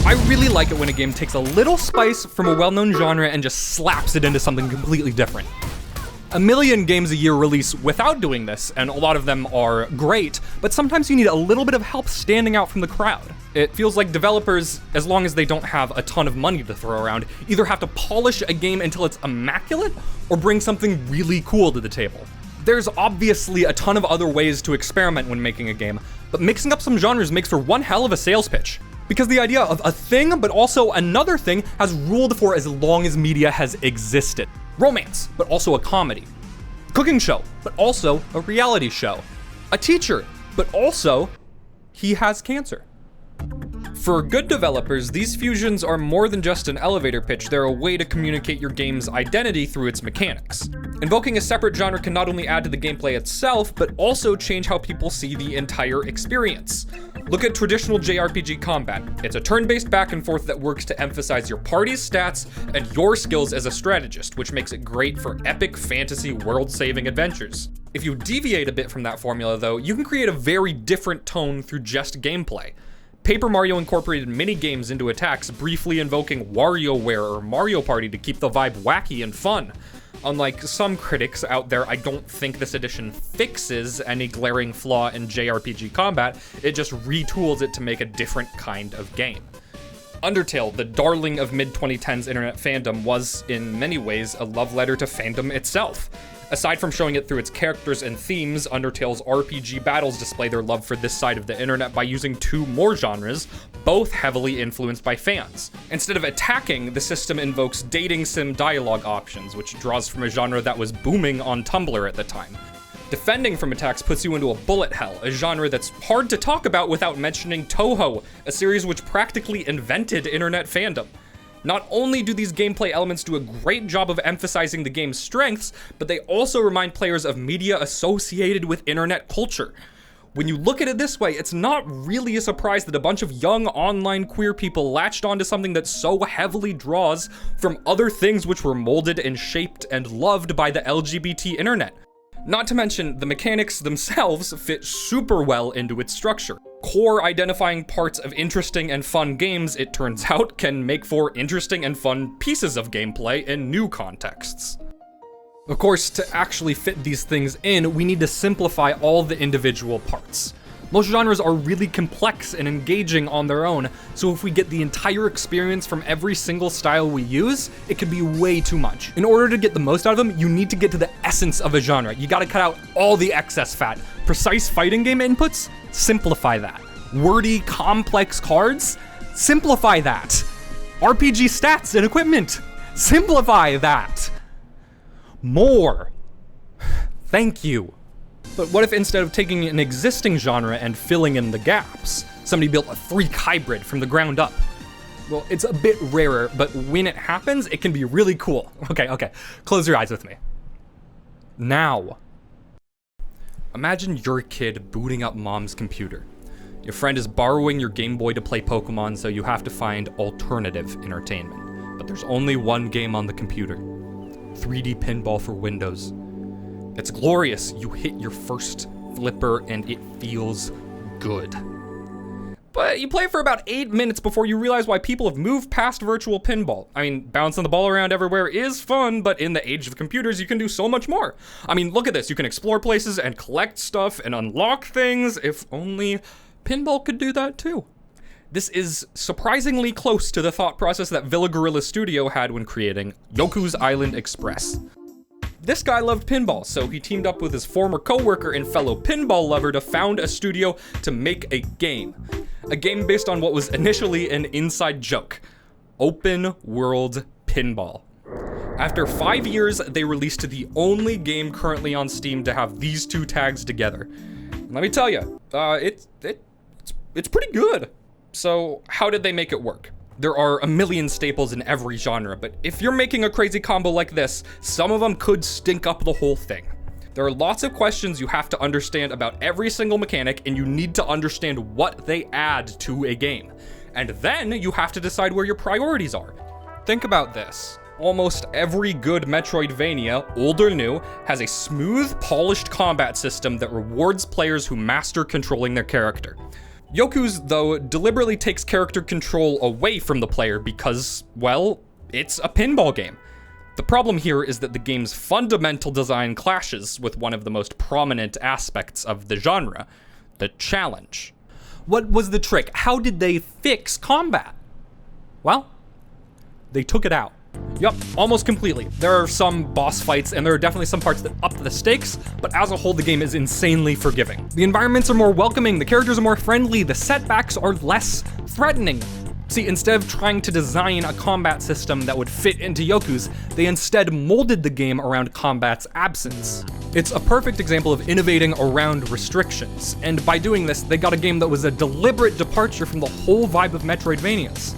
I really like it when a game takes a little spice from a well-known genre and just slaps it into something completely different. A million games a year release without doing this, and a lot of them are great, but sometimes you need a little bit of help standing out from the crowd. It feels like developers, as long as they don't have a ton of money to throw around, either have to polish a game until it's immaculate, or bring something really cool to the table. There's obviously a ton of other ways to experiment when making a game, but mixing up some genres makes for one hell of a sales pitch. Because the idea of a thing, but also another thing, has ruled for as long as media has existed. Romance, but also a comedy. Cooking show, but also a reality show. A teacher, but also, he has cancer. For good developers, these fusions are more than just an elevator pitch, they're a way to communicate your game's identity through its mechanics. Invoking a separate genre can not only add to the gameplay itself, but also change how people see the entire experience. Look at traditional JRPG combat. It's a turn-based back and forth that works to emphasize your party's stats and your skills as a strategist, which makes it great for epic fantasy world-saving adventures. If you deviate a bit from that formula though, you can create a very different tone through just gameplay. Paper Mario incorporated mini-games into attacks, briefly invoking WarioWare or Mario Party to keep the vibe wacky and fun. Unlike some critics out there, I don't think this edition fixes any glaring flaw in JRPG combat, it just retools it to make a different kind of game. Undertale, the darling of mid-2010s internet fandom, was, in many ways, a love letter to fandom itself. Aside from showing it through its characters and themes, Undertale's RPG battles display their love for this side of the internet by using two more genres, both heavily influenced by fans. Instead of attacking, the system invokes dating sim dialogue options, which draws from a genre that was booming on Tumblr at the time. Defending from attacks puts you into a bullet hell, a genre that's hard to talk about without mentioning Touhou, a series which practically invented internet fandom. Not only do these gameplay elements do a great job of emphasizing the game's strengths, but they also remind players of media associated with internet culture. When you look at it this way, it's not really a surprise that a bunch of young online queer people latched onto something that so heavily draws from other things which were molded and shaped and loved by the LGBT internet. Not to mention, the mechanics themselves fit super well into its structure. Core identifying parts of interesting and fun games, it turns out, can make for interesting and fun pieces of gameplay in new contexts. Of course, to actually fit these things in, we need to simplify all the individual parts. Most genres are really complex and engaging on their own, so if we get the entire experience from every single style we use, it could be way too much. In order to get the most out of them, you need to get to the essence of a genre. You gotta cut out all the excess fat. Precise fighting game inputs? Simplify that. Wordy, complex cards? Simplify that. RPG stats and equipment? Simplify that. More. Thank you. But what if instead of taking an existing genre and filling in the gaps, somebody built a freak hybrid from the ground up? Well, it's a bit rarer, but when it happens, it can be really cool. Okay, close your eyes with me. Now. Imagine your kid booting up mom's computer. Your friend is borrowing your Game Boy to play Pokemon, so you have to find alternative entertainment. But there's only one game on the computer. 3D Pinball for Windows. It's glorious. You hit your first flipper and it feels good. But you play for about 8 minutes before you realize why people have moved past virtual pinball. I mean, bouncing the ball around everywhere is fun, but in the age of computers, you can do so much more. I mean, look at this. You can explore places and collect stuff and unlock things. If only pinball could do that too. This is surprisingly close to the thought process that Villa Gorilla Studio had when creating Yoku's Island Express. This guy loved pinball, so he teamed up with his former coworker and fellow pinball lover to found a studio to make a game. A game based on what was initially an inside joke. Open World Pinball. After 5 years, they released the only game currently on Steam to have these two tags together. And let me tell you, it's pretty good. So how did they make it work? There are a million staples in every genre, but if you're making a crazy combo like this, some of them could stink up the whole thing. There are lots of questions you have to understand about every single mechanic, and you need to understand what they add to a game. And then you have to decide where your priorities are. Think about this. Almost every good Metroidvania, old or new, has a smooth, polished combat system that rewards players who master controlling their character. Yoku's, though, deliberately takes character control away from the player because, well, it's a pinball game. The problem here is that the game's fundamental design clashes with one of the most prominent aspects of the genre, the challenge. What was the trick? How did they fix combat? Well, they took it out. Yup, almost completely. There are some boss fights, and there are definitely some parts that up the stakes, but as a whole, the game is insanely forgiving. The environments are more welcoming, the characters are more friendly, the setbacks are less threatening. See, instead of trying to design a combat system that would fit into Yoku's, they instead molded the game around combat's absence. It's a perfect example of innovating around restrictions, and by doing this, they got a game that was a deliberate departure from the whole vibe of Metroidvanias.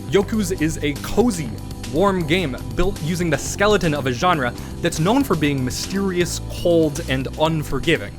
Yoku's is a cozy, warm game built using the skeleton of a genre that's known for being mysterious, cold, and unforgiving.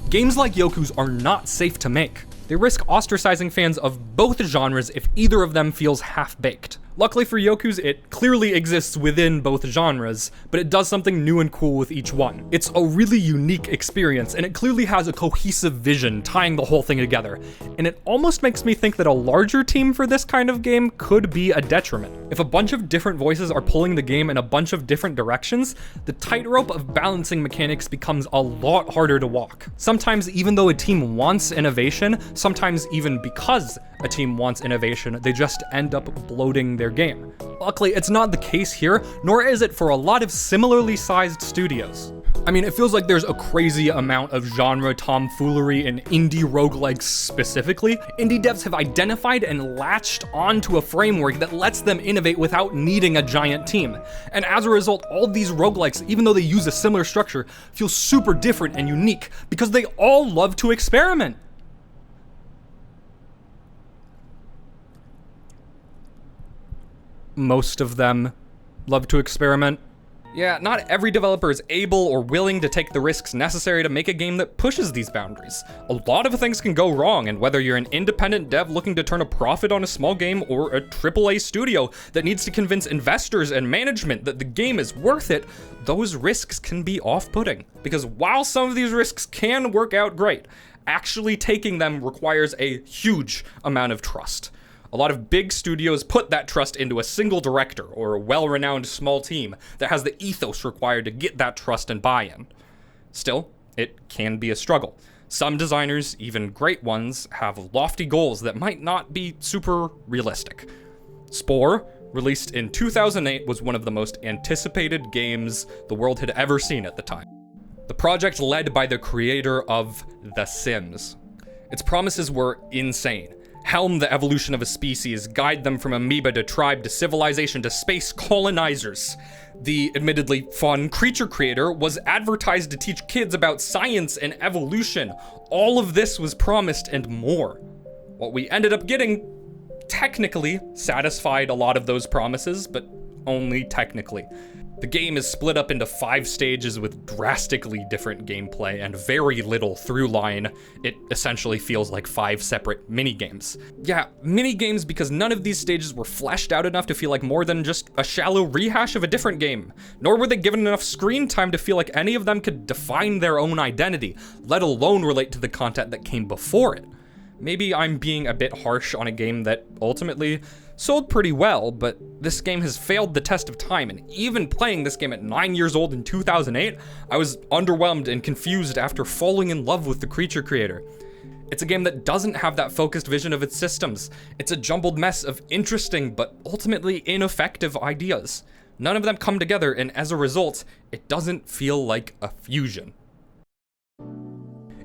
Games like Yoku's are not safe to make. They risk ostracizing fans of both genres if either of them feels half-baked. Luckily for Yoku's, it clearly exists within both genres, but it does something new and cool with each one. It's a really unique experience, and it clearly has a cohesive vision tying the whole thing together, and it almost makes me think that a larger team for this kind of game could be a detriment. If a bunch of different voices are pulling the game in a bunch of different directions, the tightrope of balancing mechanics becomes a lot harder to walk. Sometimes, even though a team wants innovation, sometimes even because a team wants innovation, they just end up bloating their game. Luckily, it's not the case here, nor is it for a lot of similarly sized studios. I mean, it feels like there's a crazy amount of genre tomfoolery in indie roguelikes specifically. Indie devs have identified and latched onto a framework that lets them innovate without needing a giant team. And as a result, all these roguelikes, even though they use a similar structure, feel super different and unique because they all love to experiment. Most of them love to experiment. Yeah, not every developer is able or willing to take the risks necessary to make a game that pushes these boundaries. A lot of things can go wrong, and whether you're an independent dev looking to turn a profit on a small game or a AAA studio that needs to convince investors and management that the game is worth it, those risks can be off-putting. Because while some of these risks can work out great, actually taking them requires a huge amount of trust. A lot of big studios put that trust into a single director or a well-renowned small team that has the ethos required to get that trust and buy-in. Still, it can be a struggle. Some designers, even great ones, have lofty goals that might not be super realistic. Spore, released in 2008, was one of the most anticipated games the world had ever seen at the time. The project led by the creator of The Sims. Its promises were insane. Helm the evolution of a species, guide them from amoeba to tribe to civilization to space colonizers. The admittedly fun creature creator was advertised to teach kids about science and evolution. All of this was promised and more. What we ended up getting, technically, satisfied a lot of those promises, but only technically. The game is split up into 5 stages with drastically different gameplay and very little through line. It essentially feels like 5 separate mini-games. Yeah, mini-games because none of these stages were fleshed out enough to feel like more than just a shallow rehash of a different game. Nor were they given enough screen time to feel like any of them could define their own identity, let alone relate to the content that came before it. Maybe I'm being a bit harsh on a game that ultimately sold pretty well, but this game has failed the test of time, and even playing this game at 9 years old in 2008, I was underwhelmed and confused after falling in love with the creature creator. It's a game that doesn't have that focused vision of its systems. It's a jumbled mess of interesting but ultimately ineffective ideas. None of them come together, and as a result, it doesn't feel like a fusion.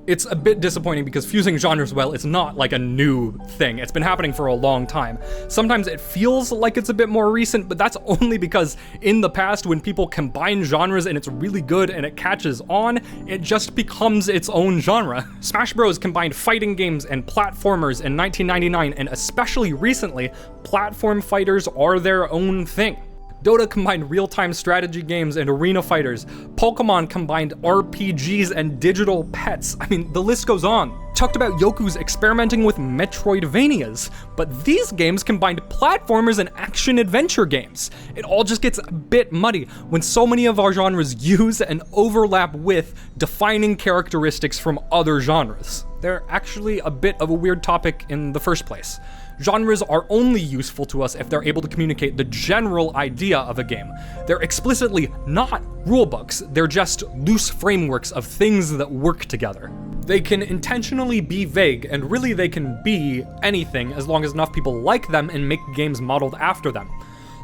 It's a bit disappointing because fusing genres well is not like a new thing. It's been happening for a long time. Sometimes it feels like it's a bit more recent, but that's only because in the past when people combine genres and it's really good and it catches on, it just becomes its own genre. Smash Bros combined fighting games and platformers in 1999, and especially recently, platform fighters are their own thing. Dota combined real-time strategy games and arena fighters. Pokemon combined RPGs and digital pets. I mean, the list goes on. Talked about Yoku's experimenting with Metroidvanias, but these games combined platformers and action-adventure games. It all just gets a bit muddy when so many of our genres use and overlap with defining characteristics from other genres. they're actually a bit of a weird topic in the first place. Genres are only useful to us if they're able to communicate the general idea of a game. They're explicitly not rulebooks, they're just loose frameworks of things that work together. They can intentionally be vague, and really they can be anything as long as enough people like them and make games modeled after them.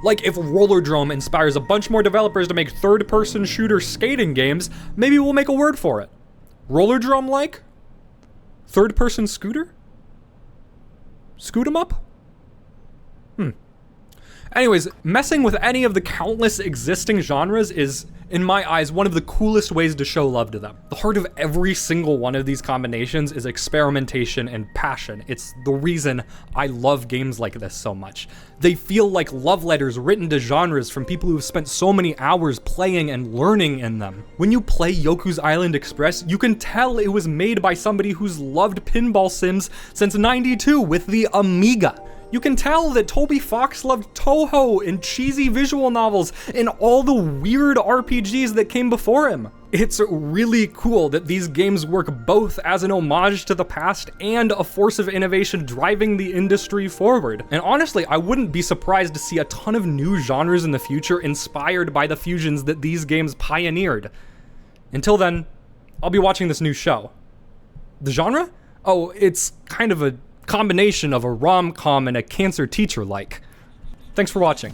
Like if Rollerdrome inspires a bunch more developers to make third-person shooter skating games, maybe we'll make a word for it. Rollerdrome-like? Third-person scooter? Scoot 'em up? Anyways, messing with any of the countless existing genres is, in my eyes, one of the coolest ways to show love to them. The heart of every single one of these combinations is experimentation and passion. It's the reason I love games like this so much. They feel like love letters written to genres from people who've spent so many hours playing and learning in them. When you play Yoku's Island Express, you can tell it was made by somebody who's loved pinball sims since '92 with the Amiga. You can tell that Toby Fox loved Touhou and cheesy visual novels and all the weird RPGs that came before him. It's really cool that these games work both as an homage to the past and a force of innovation driving the industry forward. And honestly, I wouldn't be surprised to see a ton of new genres in the future inspired by the fusions that these games pioneered. Until then, I'll be watching this new show. The genre? Oh, it's kind of a combination of a rom-com and a cancer teacher-like. Thanks for watching.